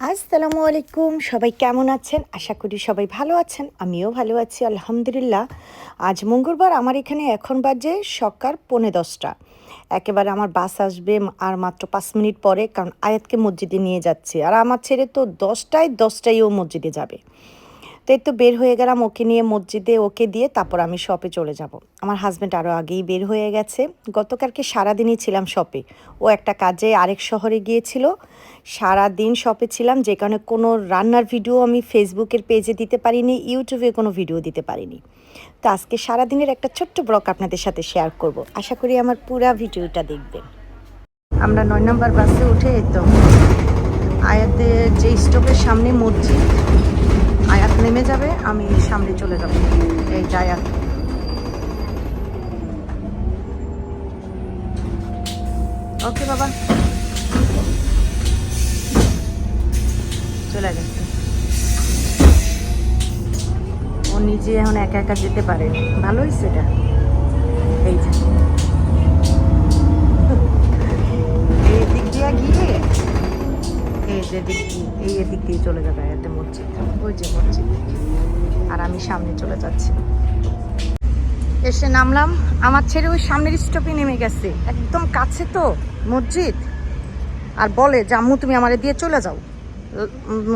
আসসালামু আলাইকুম, সবাই কেমন আছেন? আশা করি সবাই ভালো আছেন। আমিও ভালো আছি আলহামদুলিল্লাহ। আজ মঙ্গলবার, আমার এখানে এখন বাজে সকাল 10:45। একেবারে আমার বাস আসবে আর মাত্র 5 মিনিট পরে, কারণ আয়াতকে মসজিদে নিয়ে যাচ্ছি। আর আমার ছেলে তো 10টায় ও মসজিদে যাবে। তো এই তো বের হয়ে গেলাম ওকে নিয়ে মসজিদে, ওকে দিয়ে তারপর আমি শপে চলে যাব। আমার হাজব্যান্ড আরও আগেই বের হয়ে গেছে। গতকালকে সারাদিনই ছিলাম শপে। ও একটা কাজে আরেক শহরে গিয়েছিল। সারাদিন শপে ছিলাম, যে কারণে কোনো রান্নার ভিডিও আমি ফেসবুকের পেজে দিতে পারিনি, ইউটিউবে কোনো ভিডিও দিতে পারিনি। তো আজকে সারাদিনের একটা ছোট্ট ব্লগ আপনাদের সাথে শেয়ার করব। আশা করি আমার পুরো ভিডিওটা দেখবেন। আমরা 9 নম্বর বাসে উঠে তো আয়াতের যে স্টপের সামনে মসজিদ, আয়াত নেমে যাবে, আমি সামনে চলে যাব। এই যে আয়াত। ওকে বাবা, চলে গেছে। ও নিজে এখন একা একা যেতে পারে, ভালো হয়েছে এটা। এই যে এই দিক দিয়ে গিয়ে এই যে এদিক দিয়ে চলে যাবে আয়াতে মসজিদ। ওই যে মসজিদ, আর আমি সামনে চলে যাচ্ছি। এসে নামলাম, আমার ছেলে ওই সামনের স্টপে নেমে গেছে, একদম কাছে তো মসজিদ। আর বলে যে আম্মু তুমি আমারে দিয়ে চলে যাও,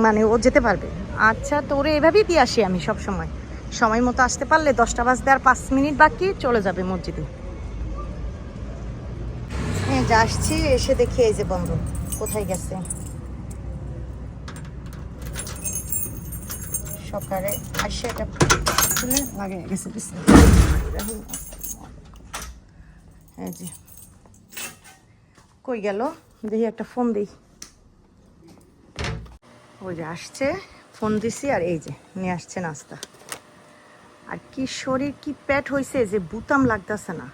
মানে ও যেতে পারবে। আচ্ছা, তো ওরে এভাবেই দিয়ে আসি আমি সব সময়। সময় মতো আসতে পারলে 10টা বাজতে আর 5 মিনিট বাকি, চলে যাবে মসজিদে। হ্যাঁ, যা আসছি, এসে দেখি এই যে বন্ধ। কোথায় গেছে? সকালে আসে এটা খুলে লাগে গেছে। এই যে কই গেল, দেখি একটা ফোন দিই। ওই যে আসছে, ফোন দিছি, আর এই যে নিয়ে আসছে নাস্তা। আর কি শরীর, কি পেট হয়েছে যে বুতাম লাগতেছে না,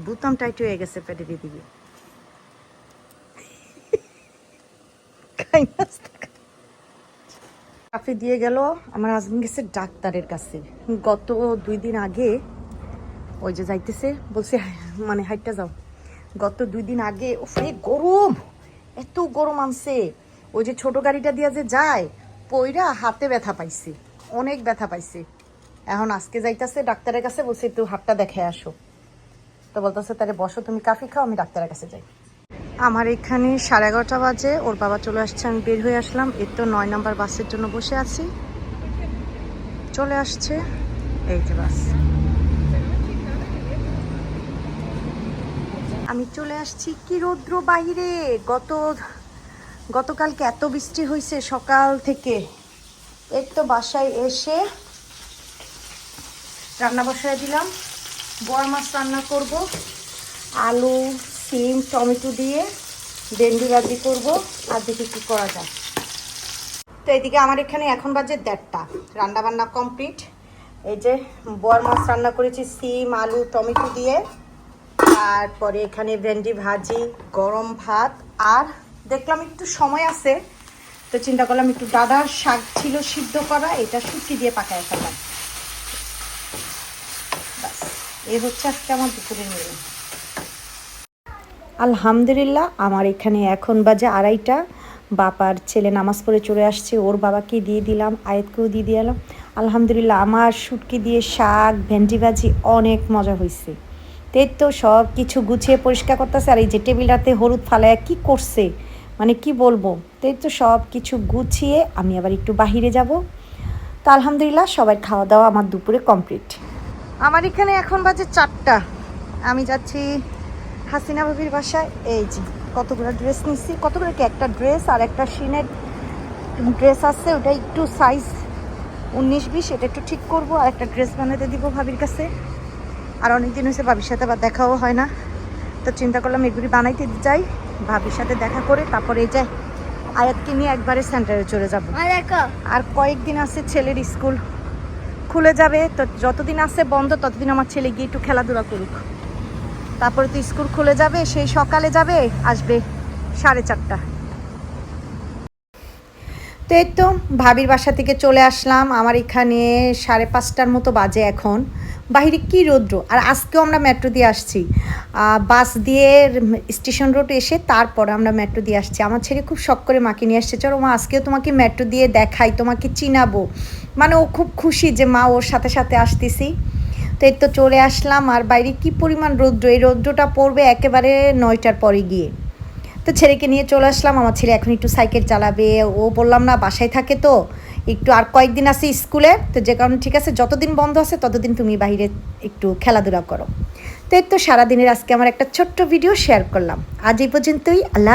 বুতাম টাইট হয়ে গেছে পেটের দিকে। কাফি দিয়ে গেল। আমার হাজবেন্ড গেছে ডাক্তারের কাছে। গত 2 দিন আগে ওই যে যাইতেছে, বলছে মানে হাইটটা যাও। গত 2 দিন আগে ওফে গরম, এত গরম আনছে। ওই যে ছোট গাড়িটা দিয়ে যে যায়, পইরা হাতে ব্যথা পাইছি, অনেক ব্যথা পাইছি। এখন আজকে যাইতেছে ডাক্তারের কাছে, বলছে একটু হাতটা দেখে আসো। তো বলতেছে তাহলে বসো, তুমি কাফি খাও, আমি ডাক্তারের কাছে যাই। আমার এখানে 11:30 বাজে, ওর বাবা চলে আসছে, আমি বের হয়ে আসলাম। এই তো 9 নম্বর বাসের জন্য বসে আছি, চলে আসছে। এই যে বাস, আমি চলে আসছি। কি রৌদ্র বাহিরে! গতকালকে এত বৃষ্টি হয়েছে সকাল থেকে। এই তো বাসায় এসে রান্না বসায় দিলাম। বোয়াল মাছ রান্না করব, আলু, সিম, টমেটো দিয়ে ভেন্ডি ভাজি করব। আর দেখি কি করা যায়। তো এইদিকে আমার এখানে এখন বাজে 1:30, রান্না বান্না কমপ্লিট। এই যে বোয়াল মাছ রান্না করেছি সিম, আলু, টমেটো দিয়ে। তারপরে এখানে ভেন্ডি ভাজি, গরম ভাত। আর দেখলাম একটু সময় আছে, তো চিন্তা করলাম একটু ডাঁটার শাক ছিল সিদ্ধ করা, এটা শুটকি দিয়ে পাকায় ফেললাম। বাস, এই হচ্ছে আজকে আমার দুপুরের মেনু। আলহামদুলিল্লাহ, আমার এখানে এখন বাজে 2:30। বাবার ছেলে নামাজ পড়ে চলে আসছে, ওর বাবাকে দিয়ে দিলাম, আয়াতকেও দিয়ে দিলাম। আলহামদুলিল্লাহ, আমার শুটকি দিয়ে শাক, ভেন্ডি ভাজি অনেক মজা হয়েছে। তো সব কিছু গুছিয়ে পরিষ্কার করতেছে। আর এই যে টেবিলটাতে হলুদ ফালায়া কি করছে, মানে কি বলবো। তো সব কিছু গুছিয়ে আমি আবার একটু বাহিরে যাব। তো আলহামদুলিল্লাহ, সবাই খাওয়া দাওয়া আমার দুপুরে কমপ্লিট। আমার এখানে এখন বাজে 4টা, আমি যাচ্ছি হাসিনা ভাবির বাসায়। এই যে কতগুলো ড্রেস নিচ্ছি, কতগুলো কি, একটা ড্রেস আর একটা শিনের ড্রেস আছে, ওটা একটু সাইজ 19-20, এটা একটু ঠিক করব। আর একটা ড্রেস বানাতে দিব ভাবির কাছে। আর অনেকদিন হয়েছে ভাবির সাথে আবার দেখাও হয় না, তো চিন্তা করলাম এগুলি বানাইতে যাই, ভাবির সাথে দেখা করে তারপরে এই যে আয়াতকে নিয়ে একবারে সেন্টারে চলে যাব। আর কয়েকদিন আছে ছেলের স্কুল খুলে যাবে, তো যতদিন আছে বন্ধ ততদিন আমার ছেলে গিয়ে একটু খেলাধুলা করুক। তারপরে তো স্কুল খুলে যাবে, সেই সকালে যাবে, আসবে 4:30। তো এই তো ভাবির বাসা থেকে চলে আসলাম। আমার এখানে 5:30 মতো বাজে এখন। বাহিরে কি রৌদ্র। আর আজকেও আমরা মেট্রো দিয়ে আসছি, বাস দিয়ে স্টেশন রোড এসে তারপরে আমরা মেট্রো দিয়ে আসছি। আমার ছেলে খুব শখ করে মাকে নিয়ে আসছে, চলো মা আজকেও তোমাকে মেট্রো দিয়ে দেখাই, তোমাকে চিনাবো। মানে ও খুব খুশি যে মা ওর সাথে সাথে আসতেছি। তো এই তো চলে আসলাম, আর বাইরে কি পরিমাণ রৌদ্র, এই রৌদ্রটা পড়বে একেবারে 9টার পরে গিয়ে। তো ছেলেকে নিয়ে চলে আসলাম। আমার ছেলে এখন একটু সাইকেল চালাবে, ও বললাম না বাসায় থাকে তো একটু, আর কয়েকদিন আছে স্কুলে, তো যে কারণে ঠিক আছে যতদিন বন্ধ আছে ততদিন তুমি বাইরে একটু খেলাধুলা করো। তো এই তো সারাদিনের আজকে আমার একটা ছোট্ট ভিডিও শেয়ার করলাম। আজ এই পর্যন্তই। আল্লাহ।